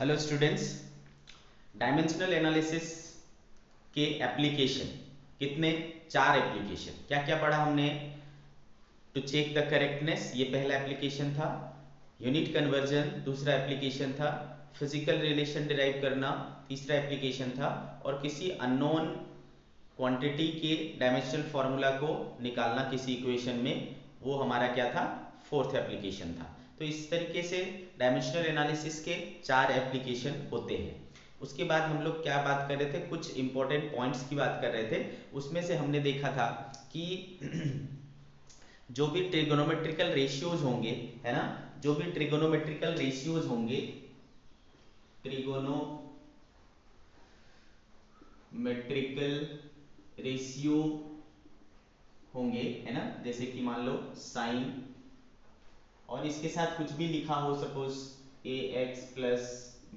Hello students, dimensional analysis के application कितने? 4 application. क्या क्या पढ़ा हमने? टू चेक द करेक्टनेस, ये पहला एप्लीकेशन था। यूनिट कन्वर्जन दूसरा एप्लीकेशन था। फिजिकल रिलेशन डिराइव करना तीसरा एप्लीकेशन था। और किसी अननोन क्वांटिटी के डायमेंशनल फार्मूला को निकालना किसी इक्वेशन में, वो हमारा क्या था? फोर्थ एप्लीकेशन था। तो इस तरीके से डायमेंशनल एनालिसिस के 4 एप्लीकेशन होते हैं। उसके बाद हम लोग क्या बात कर रहे थे? कुछ इंपॉर्टेंट पॉइंट्स की बात कर रहे थे। उसमें से हमने देखा था कि जो भी ट्रिगोनोमेट्रिकल रेशियोज होंगे, है ना, जो भी ट्रिगोनोमेट्रिकल रेशियोज होंगे, ट्रिगोनोमेट्रिकल रेशियो होंगे, है ना, जैसे कि मान लो साइन और इसके साथ कुछ भी लिखा हो, सपोज ax प्लस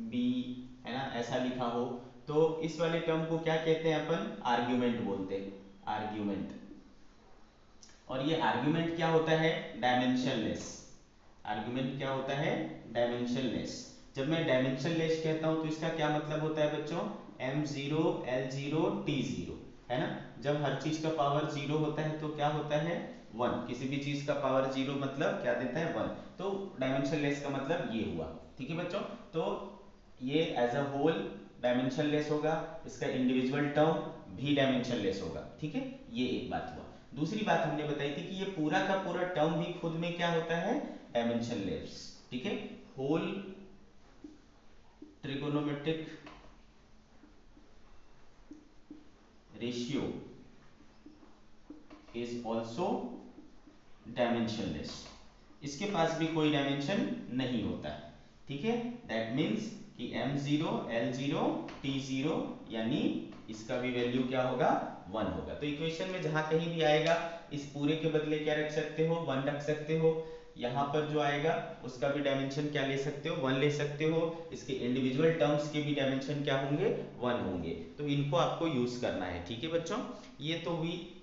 बी, है ना, ऐसा लिखा हो, तो इस वाले टर्म को क्या कहते हैं? अपन आर्ग्यूमेंट बोलते हैं, आर्ग्यूमेंट। और ये आर्ग्यूमेंट क्या होता है? डायमेंशनलेस। आर्ग्यूमेंट क्या होता है? डायमेंशनलेस। जब मैं डायमेंशनलेस कहता हूं तो इसका क्या मतलब होता है बच्चों? m0 l0 t0, है ना। जब हर चीज का पावर 0 होता है तो क्या होता है? 1। किसी भी चीज का पावर 0 मतलब क्या देता है? 1। तो डायमेंशनलेस का मतलब ये हुआ। ठीक है बच्चों, तो ये एज अ होल डायमेंशनलेस होगा, इसका इंडिविजुअल टर्म भी डायमेंशनलेस होगा। ठीक है, ये एक बात हुआ। दूसरी बात हमने बताई थी कि ये पूरा का पूरा टर्म भी खुद में क्या होता है? डायमेंशनलेस। ठीक है, whole trigonometric ratio is also dimensionless. इसके पास भी कोई डायमेंशन नहीं होता है। ठीक है, दैट मीन्स कि m0 l0 t0, यानी इसका भी वैल्यू क्या होगा? 1 होगा। तो इक्वेशन में जहां कहीं भी आएगा, इस पूरे के बदले क्या रख सकते हो? 1 रख सकते हो। यहाँ पर जो आएगा उसका भी डायमेंशन क्या ले सकते हो? 1 ले सकते हो। इसके इंडिविजुअल टर्म्स के भी डायमेंशन क्या होंगे? 1 होंगे। तो इनको आपको यूज करना है। ठीक है बच्चों, ये तो हुई,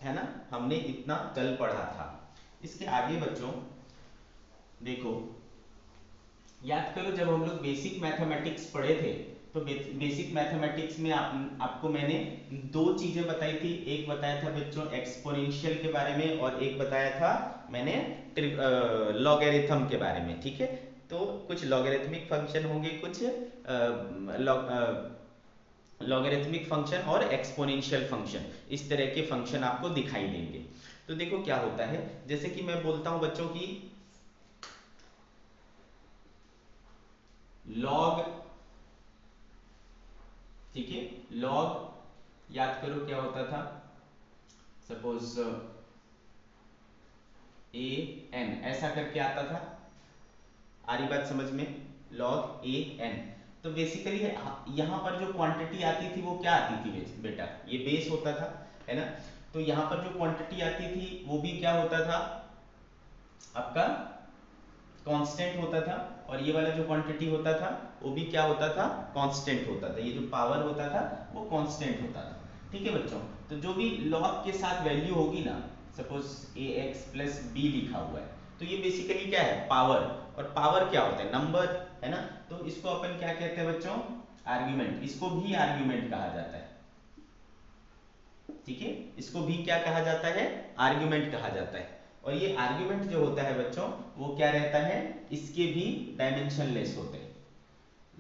है ना, हमने इतना कल पढ़ा था। इसके आगे बच्चों देखो, याद करो जब हम लोग बेसिक मैथमेटिक्स पढ़े थे, तो बेसिक मैथमेटिक्स में आपको मैंने 2 चीजें बताई थी। एक बताया था बच्चों एक्सपोनेंशियल के बारे में, और एक बताया था मैंने लॉगरिथम के बारे में। ठीक है, तो कुछ लॉगरिथमिक फंक्शन होंगे, कुछ लॉगरिथमिक फंक्शन और एक्सपोनेंशियल फंक्शन, इस तरह के फंक्शन आपको दिखाई देंगे। तो देखो क्या होता है, जैसे कि मैं बोलता हूं बच्चों की लॉग, ठीक है, लॉग याद करो क्या होता था? सपोज ए एन ऐसा करके आता था। आ रही बात समझ में? Log A N. तो बेसिकली यहाँ पर जो क्वांटिटी आती थी वो क्या आती थी बेटा? ये बेस होता था, है ना। तो यहाँ पर जो क्वांटिटी आती थी वो भी क्या होता था? आपका कांस्टेंट होता था। और ये वाला जो क्वांटिटी होता था वो भी क्या होता था? कांस्टेंट होता था। ये जो पावर होता था वो कांस्टेंट होता था। ठीक है बच्चों, तो जो भी लॉग के साथ वैल्यू होगी ना, सपोज ax प्लस बी लिखा हुआ है, तो ये बेसिकली क्या है? पावर। और पावर क्या होता है? नंबर, है ना। तो इसको अपन क्या कहते हैं बच्चों? आर्ग्यूमेंट। इसको भी आर्ग्यूमेंट कहा जाता है। ठीक है, इसको भी क्या कहा जाता है? आर्ग्यूमेंट कहा जाता है। और ये आर्ग्यूमेंट जो होता है बच्चों, वो क्या रहता है? इसके भी डायमेंशनलेस होते हैं,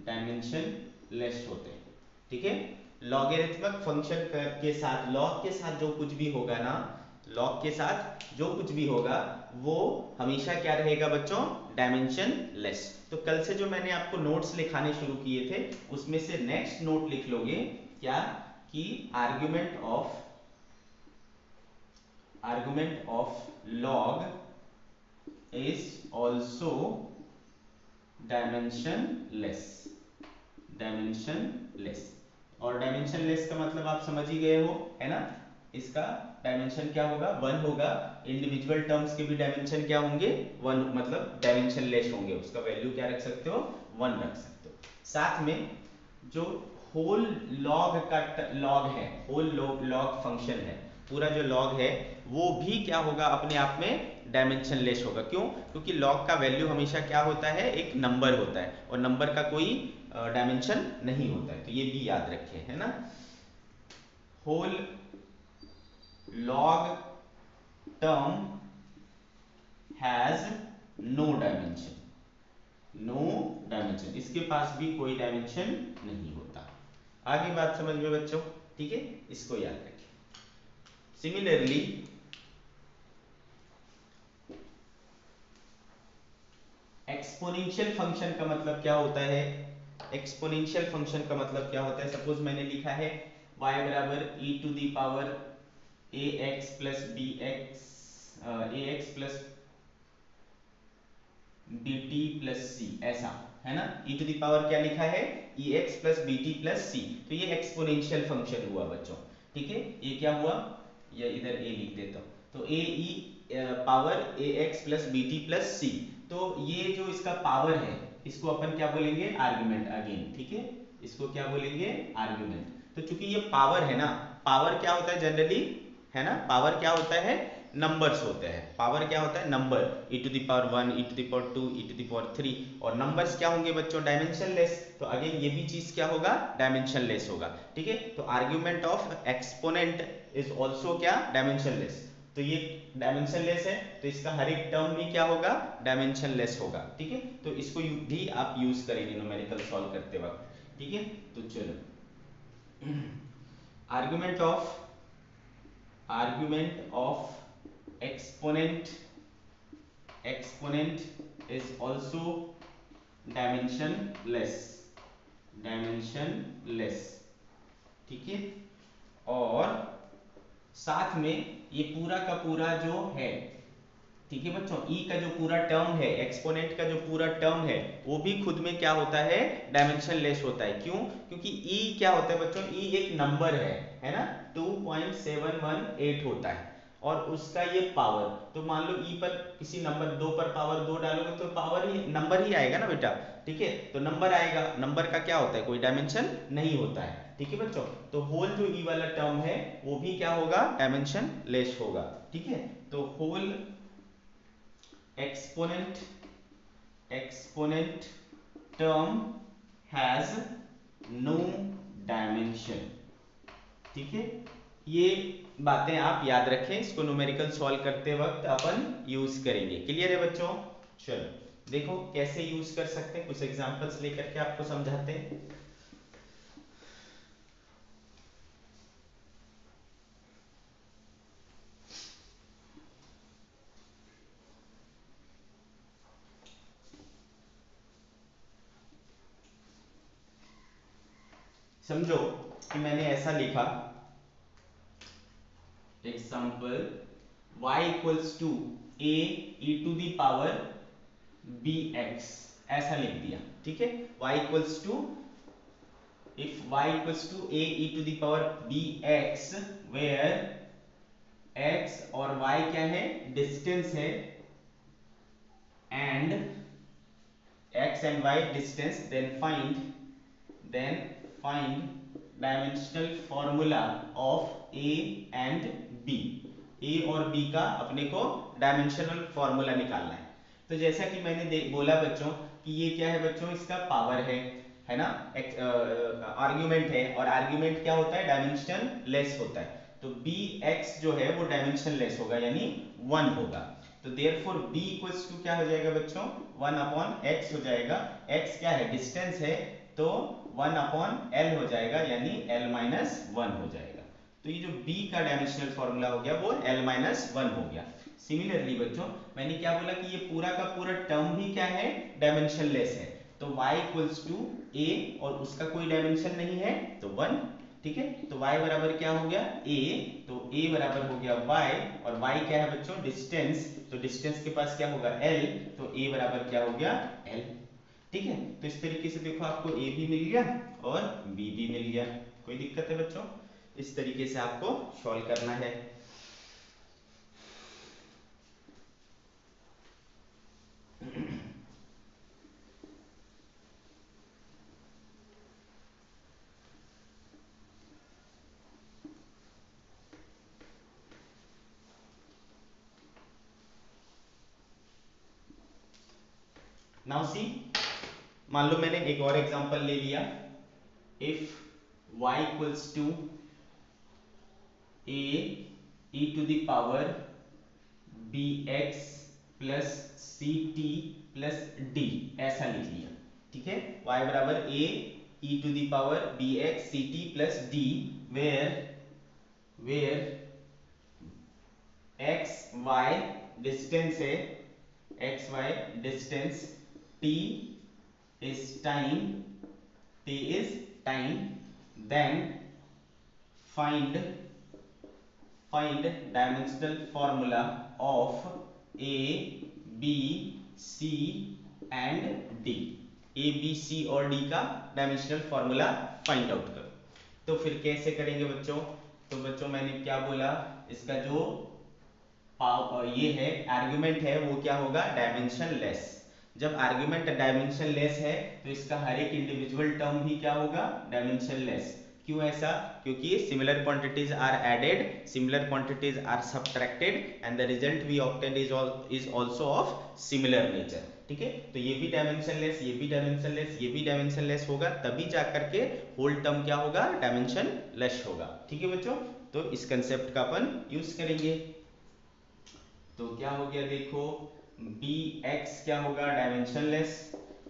डायमेंशनलेस होते हैं। ठीक है, लॉगरिथमिक फंक्शन के साथ, लॉग के साथ जो कुछ भी होगा ना, लॉग के साथ जो कुछ भी होगा वो हमेशा क्या रहेगा बच्चों? डायमेंशनलेस। तो कल से जो मैंने आपको नोट्स लिखाने शुरू किए थे, उसमें से नेक्स्ट नोट लिख लोगे क्या? कि argument of log is also dimensionless। Dimensionless. और डायमेंशनलेस का मतलब आप समझ ही गए हो, है ना। इसका डायमेंशन क्या होगा? 1 होगा। इंडिविजुअल टर्म्स के भी डायमेंशन क्या होंगे? 1, मतलब डायमेंशनलेस होंगे। उसका वैल्यू क्या रख सकते हो? 1 रख सकते हो। साथ में जो होल लॉग का लॉग है, होल लॉग फंक्शन है, पूरा जो लॉग है वो भी क्या होगा, अपने आप में डायमेंशन लेस होगा। क्यों? क्योंकि लॉग का वैल्यू हमेशा क्या होता है, एक नंबर होता है, और नंबर का कोई डायमेंशन नहीं होता है। तो ये भी याद रखें, है ना। Whole log term has no dimension, no dimension, इसके पास भी कोई डायमेंशन नहीं होता। आगे बात समझ में बच्चों, ठीक है, इसको याद रखें। सिमिलरली एक्सपोनेंशियल फंक्शन का मतलब क्या होता है, एक्सपोनेंशियल फंक्शन का मतलब क्या होता है। सपोज मैंने लिखा है y बराबर e to the power ax plus bx, ax plus bt plus c, ऐसा है ना। e टू दी पावर क्या लिखा है, ex plus bt plus c। तो ये एक्सपोनेंशियल फंक्शन हुआ बच्चों, ठीक है। ये क्या हुआ, ये इधर a लिख देता हूं, तो a e power ax plus bt plus c। तो ये जो इसका पावर है, इसको अपन क्या बोलेंगे, आर्गुमेंट अगेन, ठीक है। इसको क्या बोलेंगे, आर्गुमेंट। तो चूंकि ये पावर है ना, पावर क्या होता है जनरली, है ना, पावर क्या होता है, नंबर्स होते हैं। पावर क्या होता है, number, e to the power 1, e to the power 2, e to the power 3। और नंबर्स क्या होंगे बच्चों, डायमेंशन लेस। तो अगेन ये भी चीज क्या होगा, डायमेंशन लेस होगा, ठीक है। तो argument of exponent is also क्या, डायमेंशन लेस। तो ये डायमेंशन लेस है, तो इसका हर एक टर्म भी क्या होगा, डायमेंशन लेस होगा, ठीक है। तो इसको भी आप यूज करेंगे न्यूमेरिकल सॉल्व करते वक्त, ठीक है। तो चलो, argument of exponent is also dimensionless, ठीक है। और साथ में ये पूरा का पूरा जो है, ठीक है बच्चों, e का जो पूरा टर्म है, एक्सपोनेंट का जो पूरा टर्म है, वो भी खुद में क्या होता है, डायमेंशन लेस होता है। क्यों? क्योंकि e क्या होता है बच्चों, e एक नंबर है ना, 2.718 होता है, और उसका ये पावर, तो मान लो e पर किसी नंबर 2 पर पावर 2 डालोगे तो पावर ही नंबर ही आएगा ना बेटा, ठीक है। तो नंबर आएगा, नंबर का क्या होता है, कोई डायमेंशन नहीं होता है, ठीक है बच्चों। तो होल जो e वाला टर्म है वो भी क्या होगा, डायमेंशन लेस होगा, ठीक है। तो whole exponent term has no dimension, ठीक है। ये बातें आप याद रखें, इसको न्यूमेरिकल सॉल्व करते वक्त अपन यूज करेंगे। क्लियर है बच्चों? चलो देखो कैसे यूज कर सकते हैं, कुछ एग्जांपल्स लेकर के आपको समझाते हैं। समझो कि मैंने ऐसा लिखा, example y equals to a e to the power bx, ऐसा लिख दिया, ठीक है। y equals to, if y equals to a e to the power bx, where x और y क्या है, डिस्टेंस है, and x and y distance, then find dimensional formula of a and b। a और b का अपने को dimensional formula निकालना है। तो जैसा कि मैंने बोला बच्चों कि ये क्या है बच्चों, इसका पावर है ना, आर्ग्यूमेंट है, और आर्ग्यूमेंट क्या होता है, डायमेंशन लेस होता है। तो bx जो है वो डायमेंशन लेस होगा, यानी 1 होगा। तो देयरफॉर b इक्वल्स टू क्या हो जाएगा बच्चों, 1 अपॉन x हो जाएगा। x क्या है, डिस्टेंस है, तो 1 अपॉन l हो जाएगा, यानी l माइनस 1 हो जाएगा। तो ये जो b का डायमेंशनल फॉर्मूला हो गया वो l माइनस 1 हो गया। सिमिलरली बच्चों मैंने क्या बोला कि ये पूरा का पूरा टर्म भी क्या है, डायमेंशन लेस है। तो y इक्वल्स टू a, और उसका कोई डायमेंशन नहीं है तो 1, ठीक है। तो y बराबर क्या हो गया, a, तो a बराबर हो गया y, और y क्या है बच्चों, डिस्टेंस, तो डिस्टेंस के पास क्या होगा, l, तो a बराबर क्या हो गया, l, ठीक है। तो इस तरीके से देखो आपको a भी मिल गया और b भी मिल गया। कोई दिक्कत है बच्चों? इस तरीके से आपको सॉल्व करना है। नाउ सी, मान लो मैंने एक और एग्जांपल ले लिया, if y equals to a e to the power bx plus ct plus d, ऐसा लिख लिया, ठीक है। y बराबर a e to the power bx ct plus d, where x y distance है, x y distance, t is time, t is time, then find dimensional formula of a b c and d, a b c और d का dimensional formula find out करो। तो फिर कैसे करेंगे बच्चों? तो बच्चों मैंने क्या बोला, इसका जो ये है आर्गुमेंट है वो क्या होगा, डायमेंशन लेस। जब आर्गुमेंट डायमेंशन लेस है तो इसका हर एक इंडिविजुअल टर्म भी क्या होगा, डायमेंशन लेस। क्यों ऐसा? क्योंकि similar quantities are added, similar quantities are subtracted and the result we obtain is also of similar nature, ठीक है। तो ये भी डायमेंशन लेस, ये भी डायमेंशन लेस, ये भी डायमेंशन लेस होगा, तभी जा करके होल टर्म क्या होगा, डायमेंशन लेस होगा, ठीक है बच्चों। तो इस कंसेप्ट का अपन यूज करेंगे। तो क्या हो गया देखो, bx क्या होगा, डायमेंशन लेस,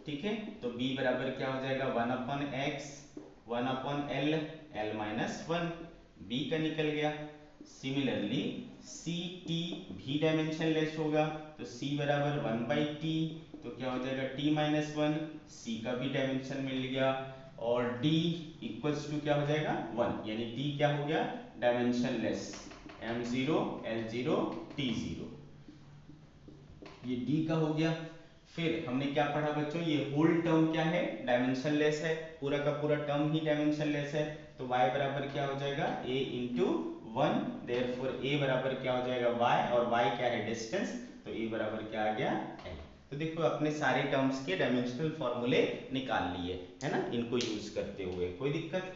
ठीक है। तो b बराबर क्या हो जाएगा, 1/x 1/l, l minus 1, b का निकल गया। सिमिलरली ct भी डायमेंशन लेस होगा, तो c बराबर 1/t, तो क्या हो जाएगा t माइनस 1, c का भी डायमेंशन मिल गया। और d इक्वल्स टू क्या हो जाएगा 1, यानी d क्या हो गया, dimension less, m0 l0 t0, ये d का हो गया। फिर हमने क्या पढ़ा बच्चों, ये होल टर्म क्या है, डायमेंशन लेस है, पूरा का पूरा टर्म ही डायमेंशन लेस है। तो y बराबर क्या हो जाएगा, a इंटू 1, देयरफॉर a बराबर क्या हो जाएगा y, और y क्या है डिस्टेंस, तो a बराबर क्या आ गया l। तो देखो अपने सारे टर्म्स के डायमेंशनल फॉर्मूले निकाल लिए है ना, इनको यूज करते हुए, कोई दिक्कत?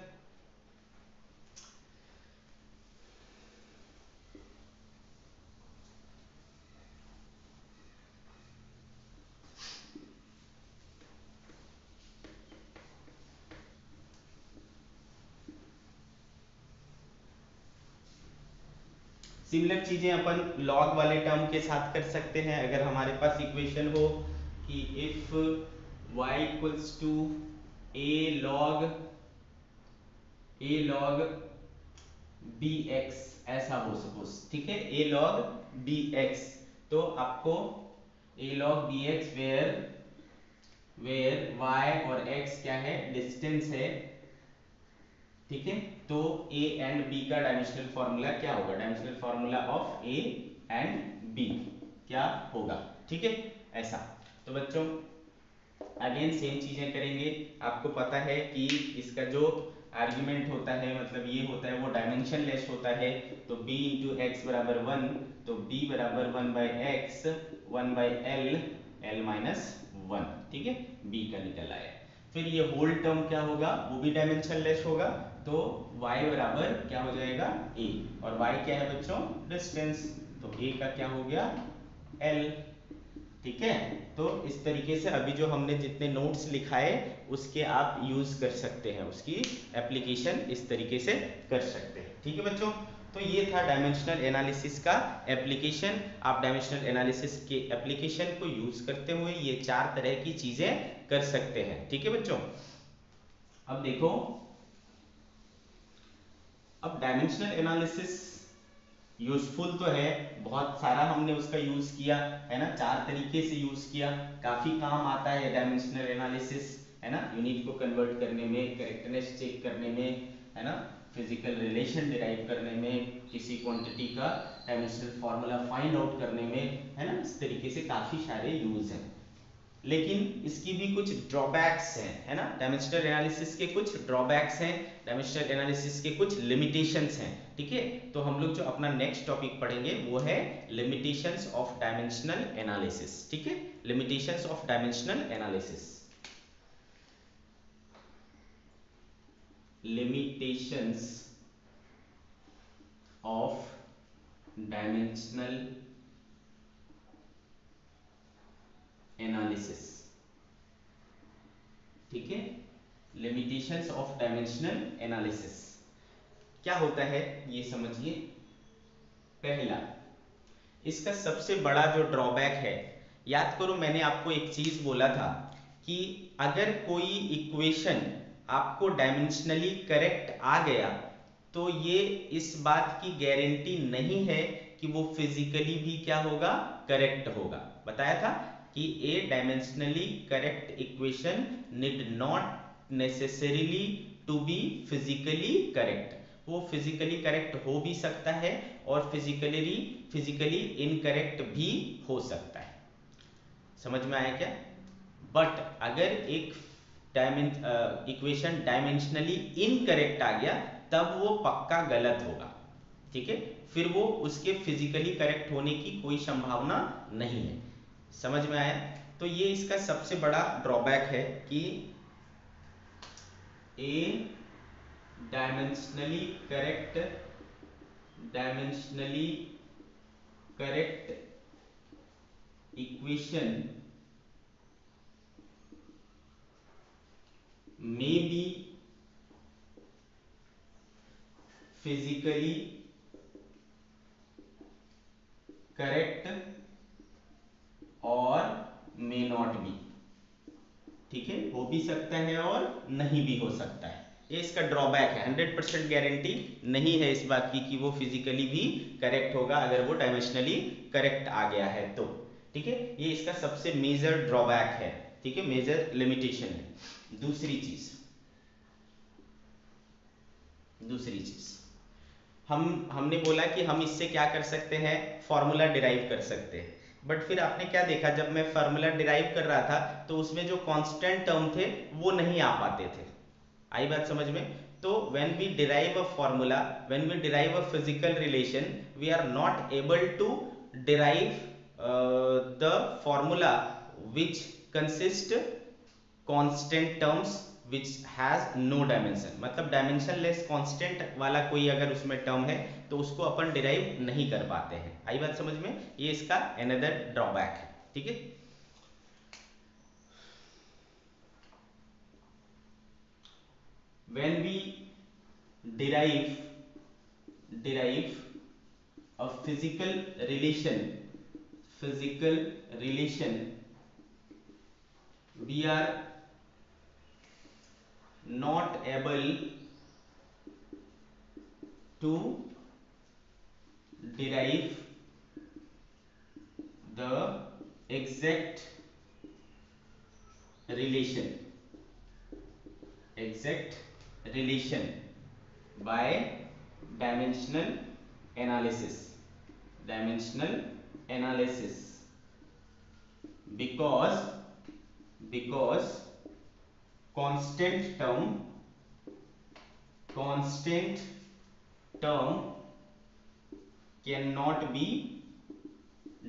सिमिलर चीजें अपन लॉग वाले टर्म के साथ कर सकते हैं। अगर हमारे पास इक्वेशन हो कि if y equals to a log bx, ऐसा हो सपोज, ठीक है, a log bx, तो आपको a log bx where y और x क्या है, डिस्टेंस है, ठीक है। तो a एंड b का डायमेंशनल फॉर्मूला क्या होगा, dimensional formula of a and b क्या होगा, ठीक है, ऐसा। तो बच्चों अगेन सेम चीजें करेंगे। आपको पता है कि इसका जो आर्गुमेंट होता है, मतलब ये होता है, वो डायमेंशन लेस होता है। तो b इंटू एक्स बराबर 1, तो b बराबर 1/x 1/l, l माइनस 1, ठीक है, b का निकल आया। फिर ये होल टर्म क्या होगा, वो भी डायमेंशन लेस होगा, तो y बराबर क्या हो जाएगा a, और y क्या है बच्चों, डिस्टेंस, तो a का क्या हो गया l, ठीक है। तो इस तरीके से अभी जो हमने जितने नोट्स लिखाए उसके आप यूज कर सकते हैं, उसकी एप्लीकेशन इस तरीके से कर सकते हैं, ठीक है बच्चों। तो ये था डायमेंशनल एनालिसिस का एप्लीकेशन। आप डायमेंशनल एनालिसिस के एप्लीकेशन को यूज करते हुए ये 4 तरह की चीजें कर सकते हैं, ठीक है बच्चों। अब देखो, अब डायमेंशनल एनालिसिस यूजफुल तो है, बहुत सारा हमने उसका यूज किया है ना, 4 तरीके से यूज किया, काफी काम आता है डायमेंशनल एनालिसिस, है ना, यूनिट को कन्वर्ट करने में, करेक्टनेस चेक करने में, है ना, फिजिकल रिलेशन डिराइव करने में, किसी क्वांटिटी का डायमेंशनल फॉर्मूला फाइंड आउट करने में, है ना, इस तरीके से काफी सारे यूज हैं। लेकिन इसकी भी कुछ ड्रॉबैक्स हैं, है ना, डायमेंशनल एनालिसिस के कुछ ड्रॉबैक्स हैं, डायमेंशनल एनालिसिस के कुछ लिमिटेशंस हैं, ठीक है। तो हम लोग जो अपना नेक्स्ट टॉपिक पढ़ेंगे वो है लिमिटेशंस ऑफ डायमेंशनल एनालिसिस, ठीक है, limitations of dimensional analysis, limitations of dimensional analysis, ठीक है, लिमिटेशंस ऑफ डायमेंशनल एनालिसिस क्या होता है ये समझिए। पहला, इसका सबसे बड़ा जो ड्रॉबैक है, याद करो मैंने आपको एक चीज बोला था कि अगर कोई इक्वेशन आपको डायमेंशनली करेक्ट आ गया तो ये इस बात की गारंटी नहीं है कि वो फिजिकली भी क्या होगा, करेक्ट होगा। बताया था कि a dimensionally correct equation need not necessarily to be physically correct. वो फिजिकली करेक्ट हो भी सकता है और फिजिकली इनकरेक्ट भी हो सकता है। समझ में आया क्या? बट अगर एक इक्वेशन डायमेंशनली इनकरेक्ट आ गया तब वो पक्का गलत होगा। ठीक है, फिर वो उसके फिजिकली करेक्ट होने की कोई संभावना नहीं है। समझ में आया? तो ये इसका सबसे बड़ा ड्रॉबैक है कि a dimensionally correct equation may be physically correct और may not be। ठीक है, हो भी सकता है और नहीं भी हो सकता है। ये इसका ड्रॉबैक है। 100% गारंटी नहीं है इस बात की कि वो फिजिकली भी करेक्ट होगा अगर वो डायमेंशनली करेक्ट आ गया है तो। ठीक है, ये इसका सबसे मेजर ड्रॉबैक है। ठीक है, मेजर लिमिटेशन है। दूसरी चीज हमने बोला कि हम इससे क्या कर सकते हैं, फॉर्मूला डिराइव कर सकते हैं। बट फिर आपने क्या देखा, जब मैं फॉर्मूला डिराइव कर रहा था तो उसमें जो कांस्टेंट टर्म थे वो नहीं आ पाते थे। आई बात समझ में? तो when we derive a formula, when we derive a physical relation, we are not able to derive the formula which consist constant terms which has no dimension. मतलब डायमेंशनलेस कांस्टेंट वाला कोई अगर उसमें टर्म है तो उसको अपन डिराइव नहीं कर पाते हैं। आई बात समझ में? ये इसका अनदर ड्रॉबैक है। ठीक है, when we derive a physical relation, we are not able to derive the exact relation by dimensional analysis because constant term cannot be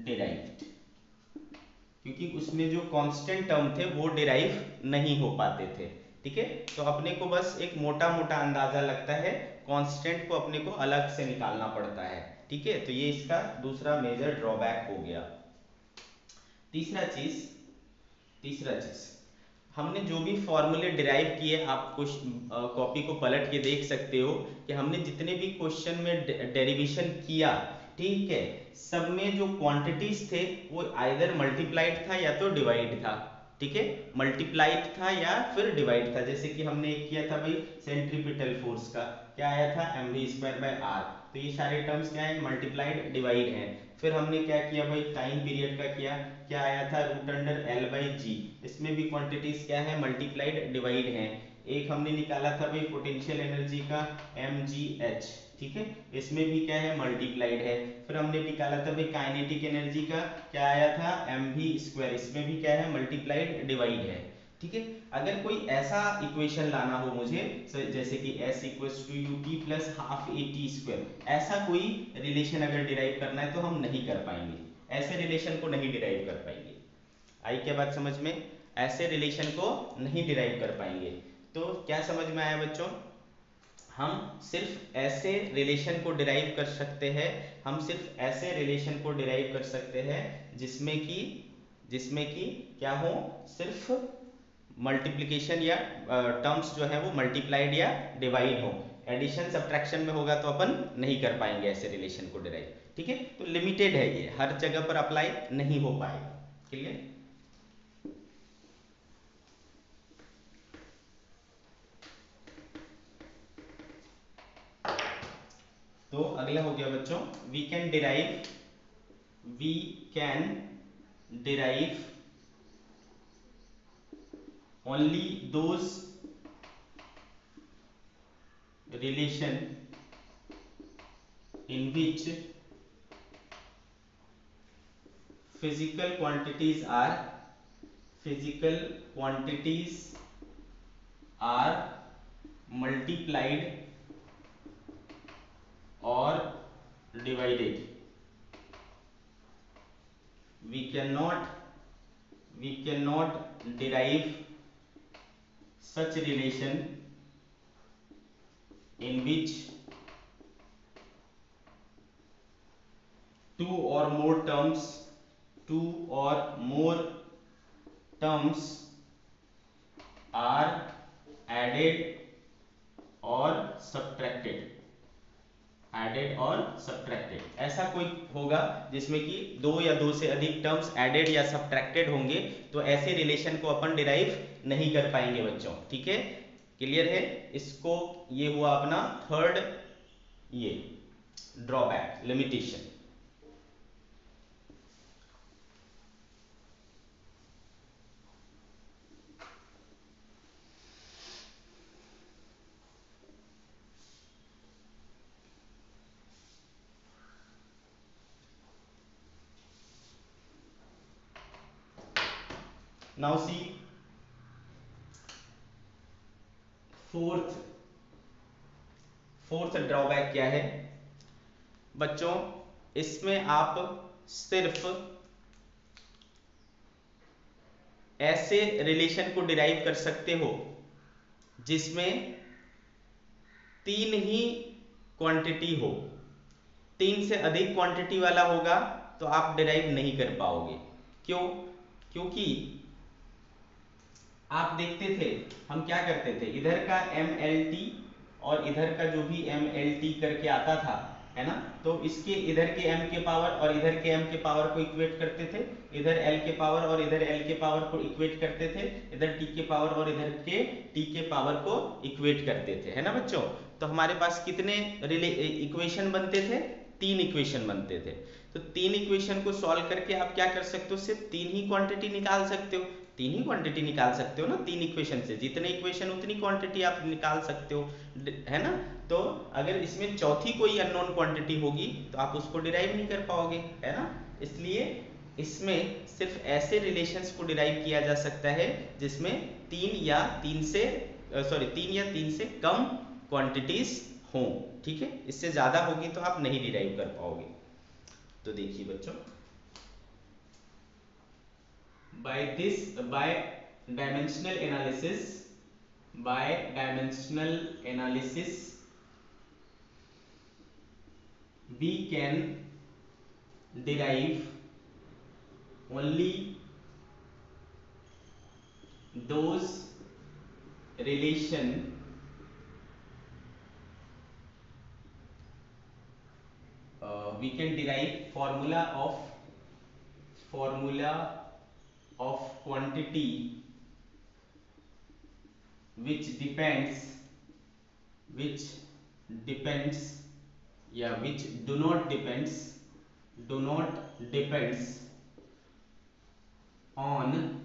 derived। क्योंकि उसमें जो कांस्टेंट टर्म थे वो डिराइव नहीं हो पाते थे। ठीक है, तो अपने को बस एक मोटा मोटा अंदाजा लगता है, कांस्टेंट को अपने को अलग से निकालना पड़ता है। ठीक है, तो ये इसका दूसरा मेजर ड्रॉबैक हो गया। तीसरा चीज हमने जो भी फॉर्मूले डिराइव किए, आप कुछ कॉपी को पलट के देख सकते हो कि हमने जितने भी क्वेश्चन में डेरिवेशन किया, ठीक है, सब में जो क्वांटिटीज थे वो आइदर मल्टीप्लाइड था या तो डिवाइड था। ठीक है, मल्टीप्लाइड था या फिर डिवाइड था। जैसे कि हमने एक किया था भाई सेंट्रीपिटल फोर्स का, क्या आया था, mv²/r। तो ये सारे टर्म्स क्या है, मल्टीप्लाइड डिवाइड है। फिर हमने क्या किया भाई, टाइम पीरियड का किया, क्या आया था, √L/g। इसमें भी क्वांटिटीज क्या है, मल्टीप्लाइड डिवाइड है। एक हमने निकाला था भाई पोटेंशियल एनर्जी का mgh। ठीक है, इसमें भी क्या है, मल्टीप्लाइड है। फिर हमने निकाला था भाई काइनेटिक एनर्जी का, क्या आया था, mv²। इसमें भी क्या है, मल्टीप्लाइड डिवाइड है। ठीक है, अगर कोई ऐसा इक्वेशन लाना हो मुझे, जैसे कि s = ut + ½ at², ऐसा कोई रिलेशन अगर डिराइव करना है तो हम नहीं कर पाएंगे, ऐसे रिलेशन को नहीं डिराइव कर पाएंगे। आई क्या बात समझ में? ऐसे रिलेशन को नहीं डिराइव कर पाएंगे। तो क्या समझ में आया बच्चों? हम सिर्फ ऐसे रिलेशन को डिराइव कर सकते हैं, जिसमें कि क्या हो, सिर्फ मल्टीप्लिकेशन या टर्म्स जो है वो मल्टीप्लाइड या डिवाइड हो। एडिशन सब्ट्रैक्शन में होगा तो अपन नहीं कर पाएंगे ऐसे रिलेशन को डिराइव। ठीक है, तो लिमिटेड है ये, हर जगह पर अप्लाई नहीं हो पाएगा। क्लियर? तो अगला हो गया बच्चों, we can derive only those relation in which physical quantities are multiplied or divided. We cannot derive such relation in which two or more terms are added or subtracted। ऐसा कोई होगा जिसमें कि दो या दो से अधिक टर्म्स एडेड या सब्ट्रैक्टेड होंगे, तो ऐसे रिलेशन को अपन डिराइव नहीं कर पाएंगे बच्चों। ठीक है, क्लियर है? इसको, ये हुआ अपना थर्ड ये drawback, limitation. Now C fourth drawback क्या है बच्चों? इसमें आप सिर्फ ऐसे रिलेशन को डिराइव कर सकते हो जिसमें तीन ही क्वांटिटी हो। तीन से अधिक क्वांटिटी वाला होगा तो आप डिराइव नहीं कर पाओगे। क्यों? क्योंकि आप देखते थे हम क्या करते थे, इधर का MLT और इधर का जो भी MLT करके आता था, है ना, तो इसके इधर के m के पावर और इधर के m के पावर को इक्वेट करते थे, इधर l के पावर और इधर l के पावर को इक्वेट करते थे, इधर t के पावर और इधर के t के पावर को इक्वेट करते थे, है ना बच्चों। तो हमारे पास कितने इक्वेशन बनते थे? तीन इक्वेशन बनते थे। तो तीन इक्वेशन को सॉल्व करके आप क्या कर सकते हो? सिर्फ तीन ही क्वांटिटी निकाल सकते हो। तीन ही क्वांटिटी निकाल सकते हो ना, तीन इक्वेशन से जितने इक्वेशन उतनी क्वांटिटी आप निकाल सकते हो, है ना। तो अगर इसमें चौथी कोई अननोन क्वांटिटी होगी तो आप उसको डिराइव नहीं कर पाओगे, है ना। इसलिए इसमें सिर्फ ऐसे रिलेशंस को डिराइव किया जा सकता है जिसमें तीन या तीन से कम क्वांटिटीज हों। ठीक है, इससे ज्यादा होगी तो आप नहीं डिराइव कर पाओगे। तो देखिए बच्चों, by dimensional analysis we can derive only those relation we can derive formula of quantity which do not depends on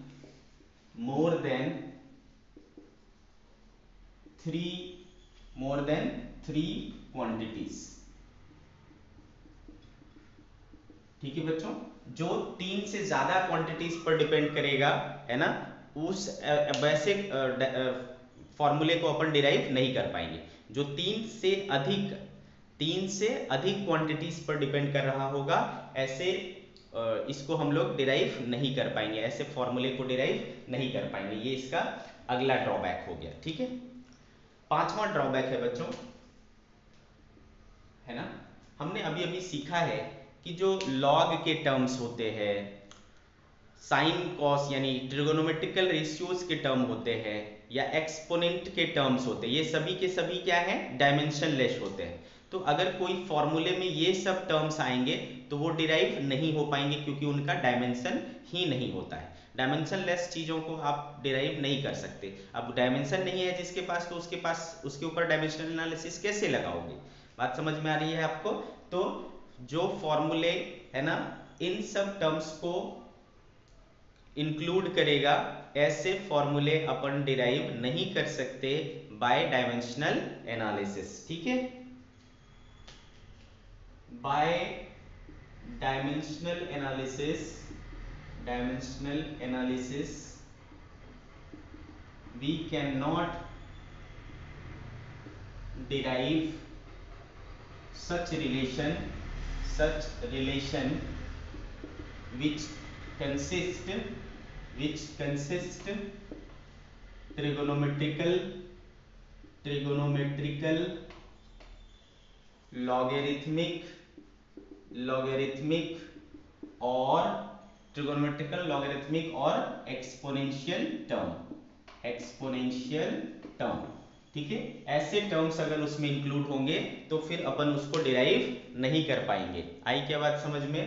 more than three quantities। ठीक है बच्चों, जो तीन से ज्यादा क्वांटिटीज पर डिपेंड करेगा, है ना, उस वैसे फॉर्मूले को अपन डिराइव नहीं कर पाएंगे। जो तीन से अधिक क्वांटिटीज पर डिपेंड कर रहा होगा, ऐसे इसको हम लोग डिराइव नहीं कर पाएंगे, ऐसे फॉर्मूले को डिराइव नहीं कर पाएंगे। ये इसका अगला ड्रॉबैक हो गया। ठीक है, पांचवा ड्रॉबैक है बच्चों, है ना, हमने अभी सीखा है कि जो लॉग के टर्म्स होते हैं, साइन कॉस यानी ट्रिगोनोमेट्रिकल रेशियोज के टर्म होते हैं या एक्सपोनेंट के टर्म्स होते हैं, ये सभी के सभी क्या है, डायमेंशनलेस होते हैं। तो अगर कोई फॉर्मूले में ये सब टर्म्स आएंगे तो वो डिराइव नहीं हो पाएंगे, क्योंकि उनका डायमेंशन ही नहीं होता है। डायमेंशनलेस चीज़ों को आप डिराइव नहीं कर सकते। अब डायमेंशन नहीं है जिसके पास, तो उसके पास उसके ऊपर डायमेंशनल एनालिसिस कैसे लगाओगे? बात समझ में आ रही है आपको? तो जो फॉर्मूले है ना, इन सब टर्म्स को इंक्लूड करेगा, ऐसे फॉर्मूले अपन डिराइव नहीं कर सकते बाय डायमेंशनल एनालिसिस। ठीक है, by dimensional analysis we cannot derive such relation which consist trigonometrical logarithmic और exponential term। ठीक है, ऐसे टर्म्स अगर उसमें इंक्लूड होंगे तो फिर अपन उसको डिराइव नहीं कर पाएंगे। आई क्या बात समझ में?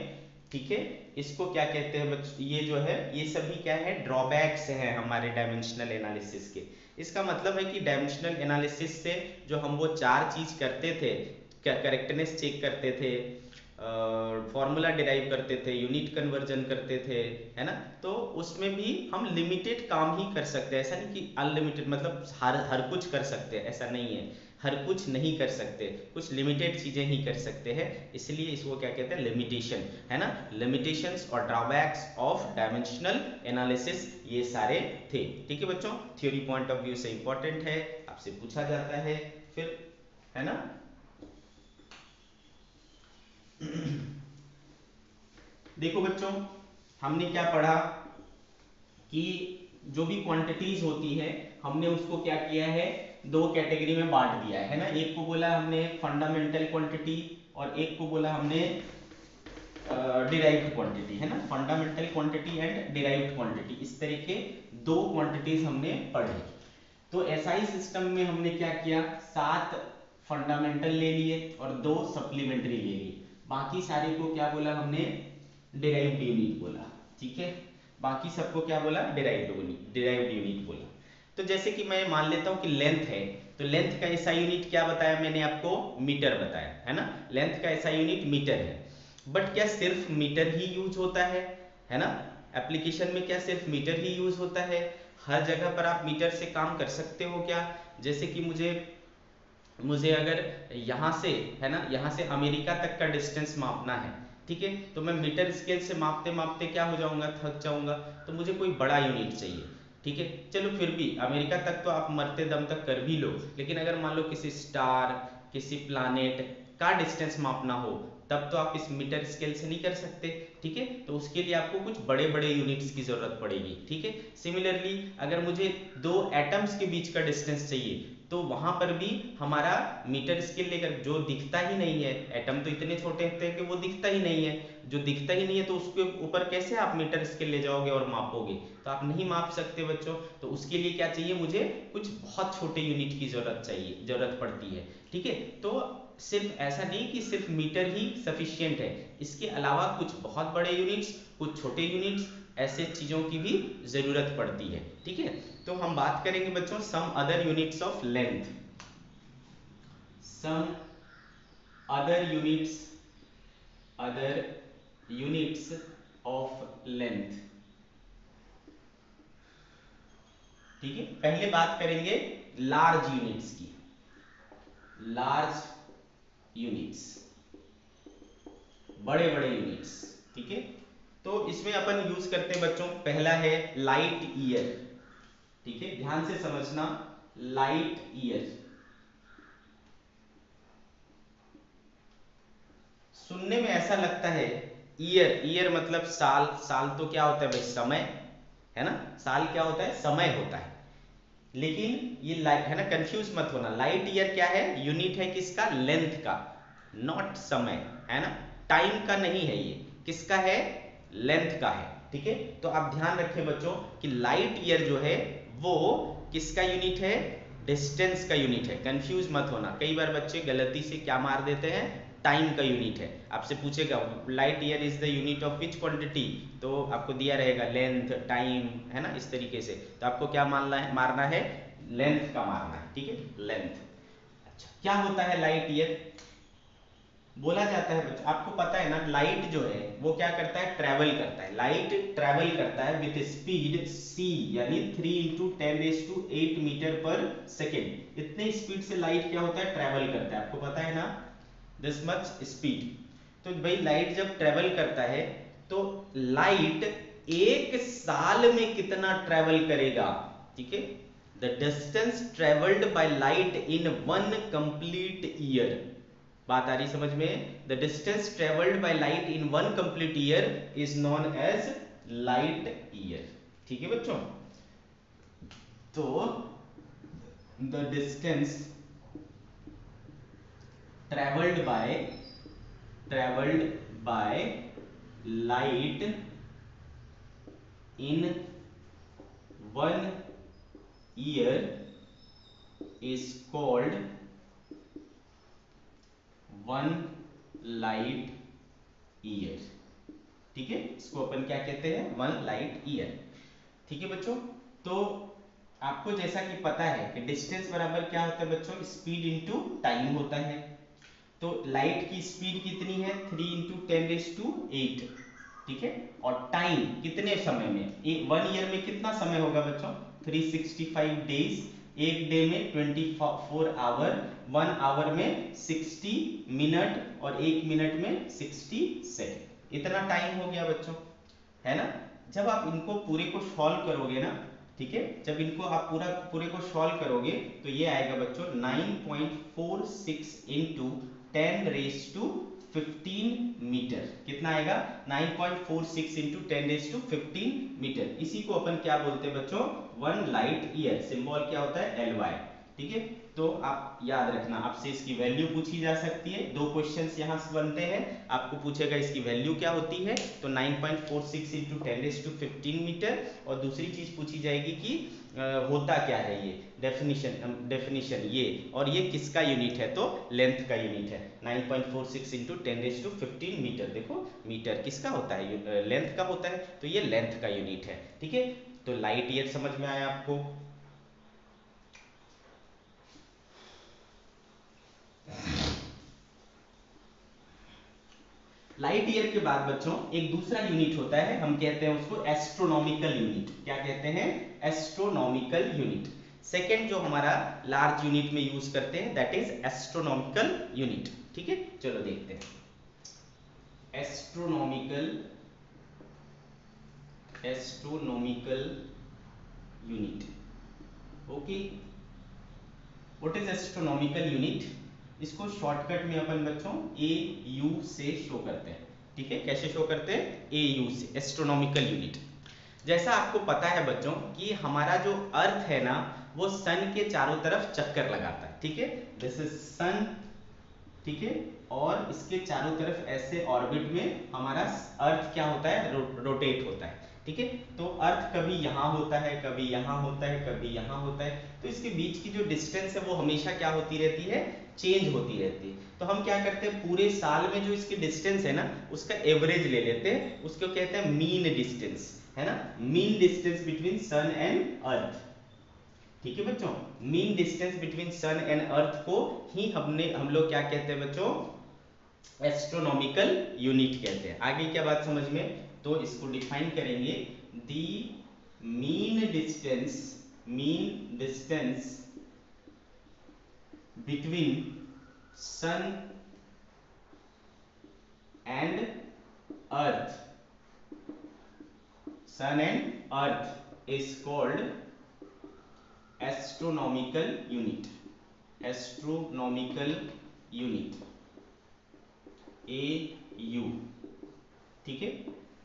ठीक है, इसको क्या कहते हैं बच्चों, ये जो है ये सभी क्या है, ड्रॉबैक्स हैं हमारे डायमेंशनल एनालिसिस के। इसका मतलब है कि डायमेंशनल एनालिसिस से जो हम वो चार चीज करते थे, करेक्टनेस चेक करते थे, फॉर्मूला डिराइव करते थे, यूनिट कन्वर्जन करते थे, है ना, तो उसमें भी हम लिमिटेड काम ही कर सकते हैं। ऐसा नहीं कि अनलिमिटेड, मतलब हर कुछ कर सकते हैं, ऐसा नहीं है। हर कुछ नहीं कर सकते, कुछ लिमिटेड चीजें ही कर सकते हैं, इसलिए इसको क्या कहते हैं, लिमिटेशन, है ना। लिमिटेशंस और ड्रॉबैक्स ऑफ डायमेंशनल एनालिसिस ये सारे थे। ठीक है बच्चों, थ्योरी पॉइंट ऑफ व्यू से इंपॉर्टेंट है, आपसे पूछा जाता है फिर, है ना। देखो बच्चों, हमने क्या पढ़ा कि जो भी क्वांटिटीज होती है हमने उसको क्या किया है, दो कैटेगरी में बांट दिया है ना। एक को बोला हमने फंडामेंटल क्वांटिटी और एक को बोला हमने डिराइव्ड क्वांटिटी, है ना। Fundamental quantity and derived quantity, इस तरह के दो क्वांटिटीज हमने पढ़े। तो एसआई सिस्टम में हमने क्या किया, 7 फंडामेंटल ले लिए और 2 सप्लीमेंट्री ले लिए। बाकी सारे को क्या बोला हमने, डिराइव्ड यूनिट बोला। ठीक है, बाकी सबको क्या बोला, डिराइव्ड यूनिट बोला। तो जैसे कि मैं मान लेता हूं कि लेंथ है, तो लेंथ का एसआई यूनिट क्या बताया मैंने आपको, मीटर बताया, है ना। लेंथ का एसआई यूनिट मीटर है। बट क्या सिर्फ मीटर ही यूज होता है ना। एप्लीकेशन में क्या सिर्फ मीटर ही यूज होता है? हर जगह पर आप मीटर से काम कर सकते हो क्या? जैसे कि मुझे अगर यहाँ से, है ना, यहाँ से अमेरिका तक का डिस्टेंस मापना है, ठीक है, तो मैं मीटर स्केल से मापते मापते क्या हो जाऊंगा, थक जाऊंगा, तो मुझे कोई बड़ा यूनिट चाहिए। ठीक है, चलो फिर भी अमेरिका तक तो आप मरते दम तक कर भी लो, लेकिन अगर मान लो किसी स्टार, किसी प्लानेट का डिस्टेंस मापना हो, तब तो आप इस मीटर स्केल से नहीं कर सकते। ठीक है, तो उसके लिए आपको कुछ बड़े बड़े यूनिट्स की जरूरत पड़ेगी। ठीक है, सिमिलरली अगर मुझे दो एटम्स के बीच का डिस्टेंस चाहिए, तो वहां पर भी हमारा मीटर स्केल लेकर, जो दिखता ही नहीं है, एटम तो इतने छोटे होते हैं कि वो दिखता ही नहीं है, जो दिखता ही नहीं है तो उसके ऊपर कैसे आप मीटर स्केल ले जाओगे और मापोगे, तो आप नहीं माप सकते बच्चों। तो उसके लिए क्या चाहिए, मुझे कुछ बहुत छोटे यूनिट की जरूरत पड़ती है। ठीक है, तो सिर्फ ऐसा नहीं कि सिर्फ मीटर ही सफिशियंट है, इसके अलावा कुछ बहुत बड़े यूनिट्स, कुछ छोटे यूनिट्स, ऐसे चीजों की भी जरूरत पड़ती है। ठीक है, तो हम बात करेंगे बच्चों some other units of length, some other units of length. ठीक है, पहले बात करेंगे लार्ज यूनिट्स की, लार्ज यूनिट्स, बड़े बड़े यूनिट्स। ठीक है, तो इसमें अपन यूज करते हैं बच्चों, पहला है लाइट ईयर। ठीक है, ध्यान से समझना, लाइट ईयर। सुनने में ऐसा लगता है, ईयर मतलब साल, साल तो क्या होता है भाई, समय, है ना। साल क्या होता है, समय होता है। लेकिन ये लाइट है ना, कंफ्यूज मत होना, लाइट ईयर क्या है, यूनिट है किसका, लेंथ का, नॉट समय, है ना, टाइम का नहीं है ये, किसका है, लेंथ का है। ठीक है। तो आप ध्यान रखें बच्चों कि लाइट ईयर जो है वो किसका यूनिट है, डिस्टेंस का यूनिट है। कंफ्यूज मत होना, कई बार बच्चे गलती से क्या मार देते हैं, टाइम का यूनिट है। आपसे पूछेगा light year is the unit of which quantity, तो आपको दिया रहेगा लेंथ, टाइम, है ना, इस तरीके से। तो आपको क्या मारना है, लेंथ का मारना है, ठीक है, लेंथ। अच्छा, क्या होता है लाइट ईयर, बोला जाता है बच्चों, आपको पता है ना, लाइट जो है वो क्या करता है, ट्रैवल करता है। लाइट ट्रैवल करता है विथ स्पीड c, यानी 3 × 10⁸ मीटर पर सेकेंड। इतने स्पीड से लाइट क्या होता है, ट्रैवल करता है, आपको पता है ना, दिस मच स्पीड। तो भाई लाइट जब ट्रैवल करता है तो लाइट एक साल में कितना ट्रैवल करेगा, ठीक है, the distance travelled by light in 1 complete year. बात आ रही समझ में, the distance travelled by light in 1 complete year is known as light year, ठीक है बच्चों। तो the distance travelled by light in 1 year is called 1 light year, ठीक है, इसको अपन क्या कहते हैं, 1 लाइट ईयर, ठीक है बच्चों। तो आपको जैसा कि पता है कि डिस्टेंस बराबर क्या होता है बच्चों, स्पीड इनटू टाइम होता है। तो लाइट की स्पीड कितनी है, 3 × 10⁸, ठीक है, और टाइम कितने समय में, 1 ईयर में कितना समय होगा बच्चों, 365 डेज, एक डे में 24 आवर, 1 आवर में 60 मिनट और 1 मिनट में 60 सेकेंड, इतना टाइम हो गया बच्चों, है ना। जब आप इनको पूरे को सॉल्व करोगे ना, ठीक है, जब इनको आप पूरे को सॉल्व करोगे तो ये आएगा बच्चों 9.46 × 10⁻15 मीटर। कितना आएगा, 9.46 × 10⁻15 मीटर। इसी को अपन क्या बोलते हैं बच्चों, 1 लाइट ईयर। सिंबल क्या होता है, LY, ठीक है। तो आप याद रखना, आपसे इसकी वैल्यू पूछी जा सकती है, 2 क्वेश्चंस यहाँ से बनते हैं। आपको पूछेगा इसकी वैल्यू क्या होती है, तो 9.46 × 10⁻15 मीटर, और दूसरी चीज पूछी जाएगी कि होता क्या है ये, डेफिनेशन ये, और ये किसका यूनिट है, तो लेंथ का यूनिट है। 9.46 × 10⁻15 मीटर, देखो मीटर किसका होता है, लेंथ का होता है, तो ये लेंथ का यूनिट है, ठीक है। तो लाइट ईयर समझ में आया आपको। लाइट ईयर के बाद बच्चों एक दूसरा यूनिट होता है, हम कहते हैं उसको एस्ट्रोनॉमिकल यूनिट। क्या कहते हैं, एस्ट्रोनॉमिकल यूनिट। सेकेंड जो हमारा लार्ज यूनिट में यूज करते हैं दैट इज एस्ट्रोनॉमिकल यूनिट, ठीक है। चलो देखते हैं astronomical unit, okay. What is astronomical unit, इसको शॉर्टकट में अपन बच्चों AU से शो करते हैं, ठीक है। कैसे शो करते हैं, AU से, एस्ट्रोनॉमिकल यूनिट। जैसा आपको पता है बच्चों कि हमारा जो अर्थ है ना वो सन के चारों तरफ चक्कर लगाता है, ठीक है, दिस इज सन, ठीक है, और इसके चारों तरफ ऐसे ऑर्बिट में हमारा अर्थ क्या होता है, रोटेट होता है, ठीक है। तो अर्थ कभी यहाँ होता है, कभी यहाँ होता है, कभी यहाँ होता है, तो इसके बीच की जो डिस्टेंस है वो हमेशा क्या होती रहती है, चेंज होती रहती है। तो हम क्या करते हैं, पूरे साल में जो इसकी डिस्टेंस है ना उसका एवरेज ले लेते हैं, उसको कहते हैं मीन डिस्टेंस, है ना, mean distance between sun and earth, ठीक है बच्चों। Mean distance between sun and earth को ही हम लोग क्या कहते हैं बच्चों, एस्ट्रोनॉमिकल यूनिट कहते हैं। आगे क्या बात समझ में, तो इसको डिफाइन करेंगे, the mean distance between sun and earth is called astronomical unit, AU, ठीक है,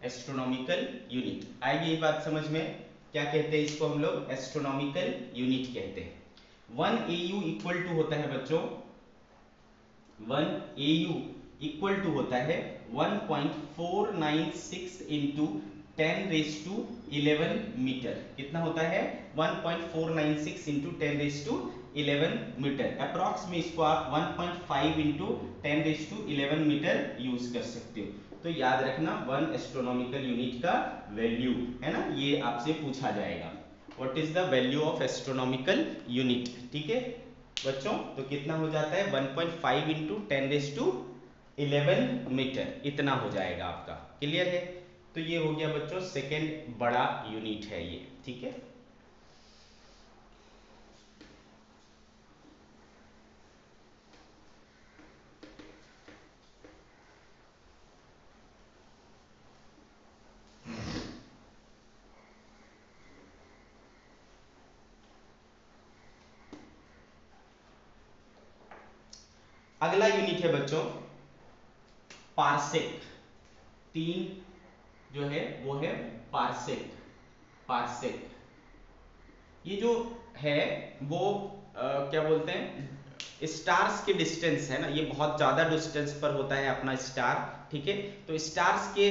एस्ट्रोनॉमिकल यूनिट। आएगी ये बात समझ में, क्या कहते हैं इसको हम लोग, एस्ट्रोनॉमिकल यूनिट कहते हैं। 1 AU इक्वल टू होता है बच्चों, 1 AU इक्वल टू होता है 1.496 × 10⁻11 मीटर। कितना होता है 1.496 इंटू 10⁻11 मीटर। अप्रॉक्स में इसको आप 1.5 इंटू 10⁻11 मीटर यूज कर सकते हो। तो याद रखना 1 एस्ट्रोनॉमिकल यूनिट का वैल्यू है ना, ये आपसे पूछा जाएगा, what is the value of astronomical unit. ठीक है बच्चों, तो कितना हो जाता है 1.5 इंटू 10⁻11 मीटर, इतना हो जाएगा आपका। क्लियर है? तो ये हो गया बच्चों सेकेंड बड़ा यूनिट है ये। ठीक है, अगला यूनिट है बच्चों पार्सेक। तीन जो है वो है पार्सेक। पार्सेक ये जो है वो क्या बोलते हैं, स्टार्स के डिस्टेंस है ना, ये बहुत ज्यादा डिस्टेंस पर होता है अपना स्टार। ठीक है, तो स्टार्स के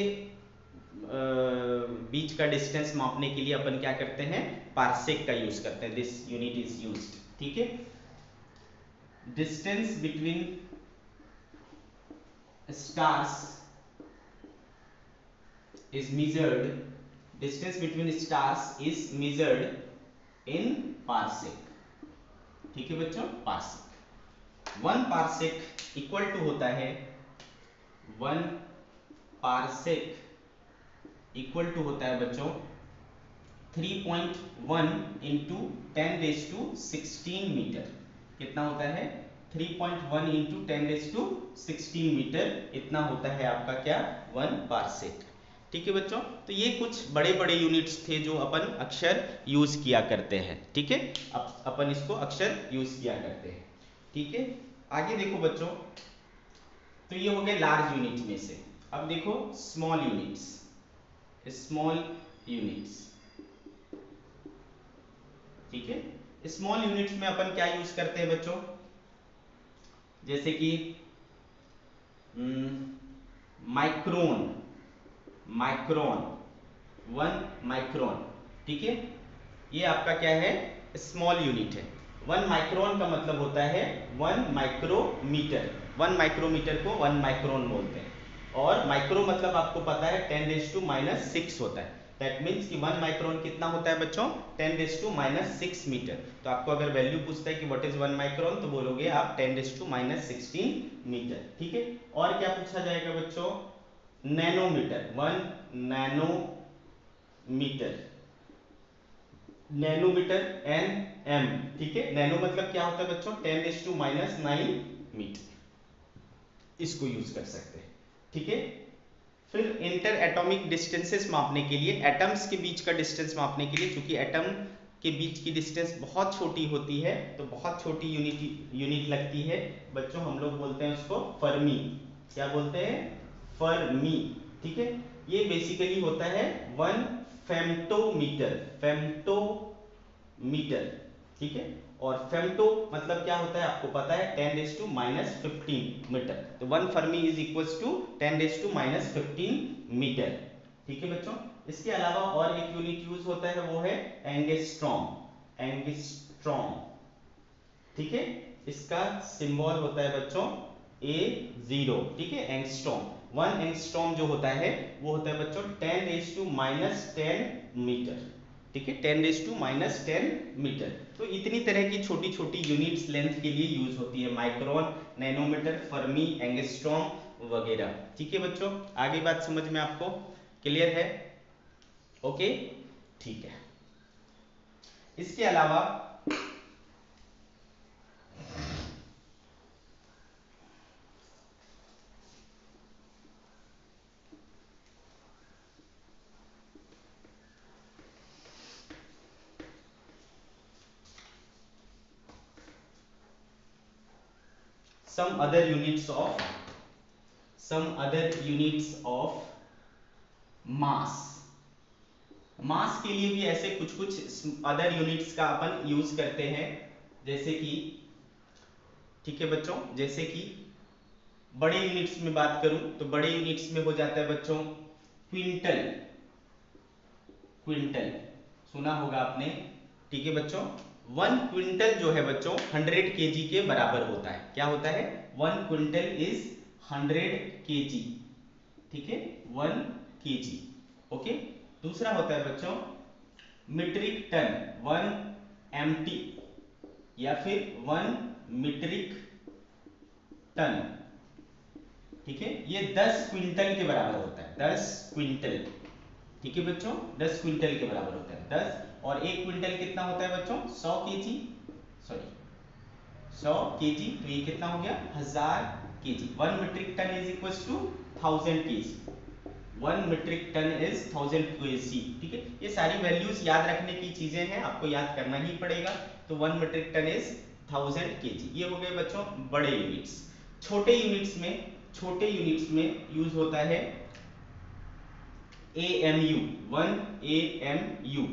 बीच का डिस्टेंस मापने के लिए अपन क्या करते हैं, पार्सेक का यूज करते हैं। This unit is used. ठीक है, distance between stars is measured, distance between stars is measured in parsec। ठीक है बच्चों, पार्सेक 1 पार्सेक इक्वल टू होता है 1 पार्सेक इक्वल टू होता है बच्चों 3.1 इंटू 10⁻16 मीटर। कितना होता है 3.1 इंटू 10⁻16 मीटर, इतना होता है आपका क्या 1 पार्सेक। ठीक है बच्चों, तो ये कुछ बड़े बड़े यूनिट्स थे जो अपन अक्सर यूज किया करते हैं। ठीक है, अपन इसको अक्सर यूज किया करते हैं। ठीक है, आगे देखो बच्चों, तो ये हो गए लार्ज यूनिट में से। अब देखो स्मॉल यूनिट्स। स्मॉल यूनिट्स, ठीक है, स्मॉल यूनिट्स में अपन क्या यूज करते हैं बच्चों, जैसे कि माइक्रोन। Micron 1 micron. ठीक है, ये आपका क्या है स्मॉल यूनिट है। 1 माइक्रोन का मतलब होता है 1 माइक्रोमीटर। 1 माइक्रोमीटर को 1 माइक्रोन बोलते हैं। और माइक्रो मतलब आपको पता है 10⁻⁻6 होता है। दैट मीन्स कि 1 माइक्रोन कितना होता है बच्चों 10⁻⁻6 मीटर। तो आपको अगर वैल्यू पूछता है कि व्हाट इज 1 माइक्रोन, तो बोलोगे आप 10⁻⁻16 मीटर। ठीक है, और क्या पूछा जाएगा बच्चों, nanometre 1 nanometre. Nanometre N M. ठीक है, नैनो मतलब क्या होता है बच्चों 10⁻⁹ मीटर, इसको यूज कर सकते हैं। ठीक है, फिर इंटर एटॉमिक डिस्टेंसेस मापने के लिए, एटम्स के बीच का डिस्टेंस मापने के लिए, क्योंकि एटम के बीच की डिस्टेंस बहुत छोटी होती है, तो बहुत छोटी यूनिट लगती है बच्चों, हम लोग बोलते हैं उसको फर्मी। क्या बोलते हैं, फर्मी। ठीक है, ये बेसिकली होता है 1 फेम्टोमीटर। फेम्टोमीटर, ठीक है, और फेम्टो मतलब क्या होता है आपको पता है 10⁻⁻15 मीटर। तो 1 fermi is equals to 10⁻⁻15 metre. ठीक है बच्चों, इसके अलावा और एक यूनिट यूज होता है वो है एंगस्ट्रॉम। एंगस्ट्रॉम, ठीक है, इसका सिंबल होता है बच्चों A0। ठीक है, एंगस्ट्रॉम 1 एंगस्ट्रॉम जो होता है वो होता है बच्चों 10⁻⁻10 मीटर। ठीक है, 10⁻⁻10 मीटर। तो इतनी तरह की छोटी छोटी यूनिट्स लेंथ के लिए यूज होती है, माइक्रोन, नैनोमीटर, फर्मी, एंगस्ट्रॉम वगैरह। ठीक है बच्चों, आगे बात समझ में आपको क्लियर है? ओके, ठीक है। इसके अलावा some other units of mass। मास के लिए भी ऐसे कुछ कुछ अदर यूनिट्स का अपन यूज करते हैं, जैसे कि, ठीक है बच्चों, जैसे कि बड़े यूनिट्स में बात करूं तो बड़े यूनिट्स में हो जाता है बच्चों क्विंटल। क्विंटल, सुना होगा आपने, ठीक है बच्चों। 1 क्विंटल जो है बच्चों 100 केजी के बराबर होता है। क्या होता है? 1 क्विंटल इज 100 केजी, ठीक है, 1 केजी। ओके। दूसरा होता है बच्चों मीट्रिक टन, 1 एमटी, या फिर 1 मीट्रिक टन, ठीक है, ये 10 क्विंटल के बराबर होता है, 10 क्विंटल, ठीक है बच्चों, 10 क्विंटल के बराबर होता है, 10। और 1 क्विंटल कितना होता है बच्चों? 100 केजी, सॉरी 100 केजी, तो ये कितना हो गया? 1000 KG. 1 metric ton is equal to 1000 KG, 1 metric ton is 1000 KG, ठीक है। ये सारी वैल्यूज याद रखने की चीजें हैं, आपको याद करना ही पड़ेगा। तो 1 मीट्रिक टन इज 1000 केजी। ये हो गए बच्चों बड़े यूनिट्स। छोटे यूनिट्स में यूज होता है AMU, 1 AMU।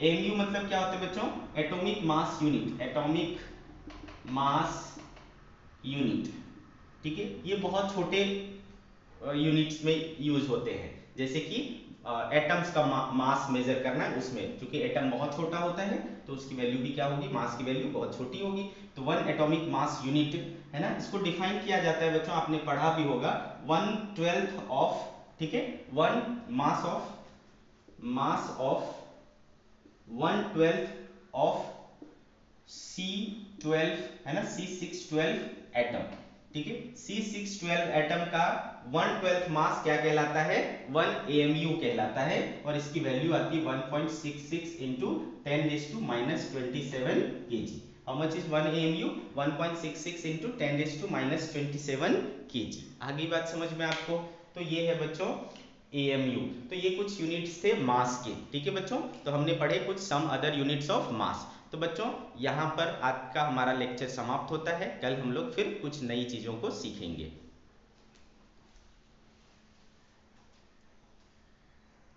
AMU मतलब क्या होता है बच्चों? Atomic mass unit, atomic mass unit, ठीक है। ये बहुत छोटे यूनिट्स में यूज होते हैं, जैसे कि एटम्स का मास मेजर करना है, उसमें क्योंकि एटम बहुत छोटा होता है तो उसकी वैल्यू भी क्या होगी? मास की वैल्यू बहुत छोटी होगी। तो 1 एटॉमिक मास यूनिट है ना, इसको डिफाइन किया जाता है बच्चों, आपने पढ़ा भी होगा, 1/12 ऑफ, ठीक है, 1/12 ऑफ C12 है ना, C612 एटम, ठीक है। C612 एटम का 1/12 मास क्या कहलाता है? 1 AMU कहलाता है, और इसकी वैल्यू आती है 1.66 into 10⁻27 kg। How much is 1 AMU? 1.66 into 10⁻27 kg। आगे बात समझ में आपको? तो ये है बच्चों AMU। तो ये कुछ यूनिट्स थे मास के, ठीक है बच्चों। तो हमने पढ़े कुछ some other units of mass. तो बच्चों यहाँ पर आज का हमारा लेक्चर समाप्त होता है। कल हम लोग फिर कुछ नई चीज़ों को सीखेंगे।